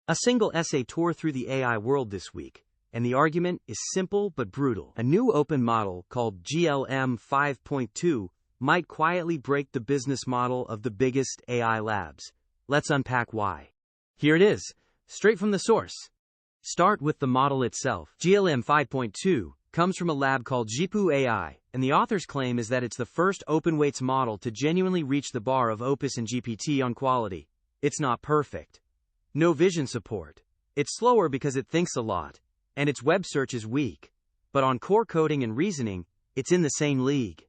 A single essay tore through the AI world this week, and the argument is simple but brutal. A new open model called GLM 5.2 might quietly break the business model of the biggest AI labs. Let's unpack why. Here it is, straight from the source. Start with the model itself. GLM 5.2 comes from a lab called Zhipu AI, and the author's claim is that it's the first open-weights model to genuinely reach the bar of Opus and GPT on quality. It's not perfect. No vision support. It's slower because it thinks a lot, and its web search is weak. But on core coding and reasoning, it's in the same league.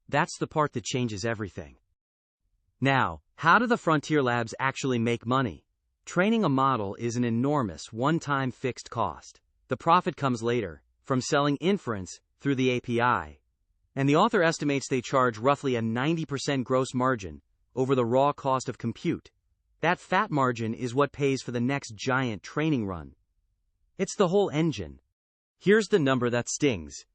That's the part that changes everything. Now, how do the frontier labs actually make money? Training a model is an enormous one-time fixed cost. The profit comes later, from selling inference through the API. And the author estimates they charge roughly a 90% gross margin over the raw cost of compute. That fat margin is what pays for the next giant training run. It's the whole engine. Here's the number that stings.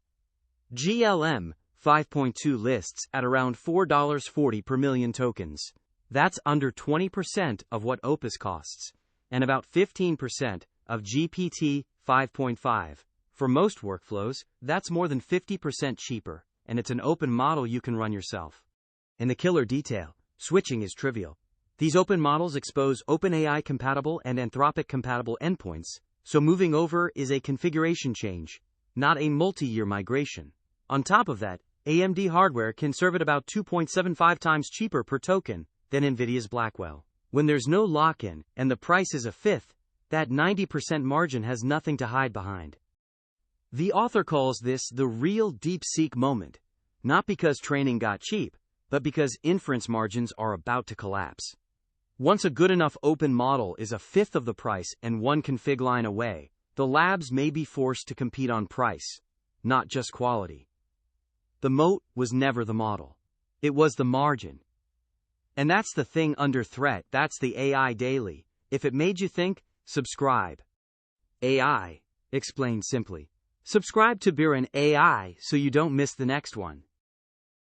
GLM 5.2 lists at around $4.40 per million tokens. That's under 20% of what Opus costs, and about 15% of GPT 5.5. For most workflows, that's more than 50% cheaper, and it's an open model you can run yourself. And the killer detail, switching is trivial. These open models expose OpenAI-compatible and Anthropic-compatible endpoints, so moving over is a configuration change, not a multi-year migration. On top of that, AMD hardware can serve at about 2.75 times cheaper per token than Nvidia's Blackwell. When there's no lock-in and the price is a fifth, that 90% margin has nothing to hide behind. The author calls this the real DeepSeek moment, not because training got cheap, but because inference margins are about to collapse. Once a good enough open model is a fifth of the price and one config line away, the labs may be forced to compete on price, not just quality. The moat was never the model. It was the margin. And that's the thing under threat. That's the AI Daily. If it made you think, subscribe. AI, explained simply. Subscribe to BirenAI so you don't miss the next one.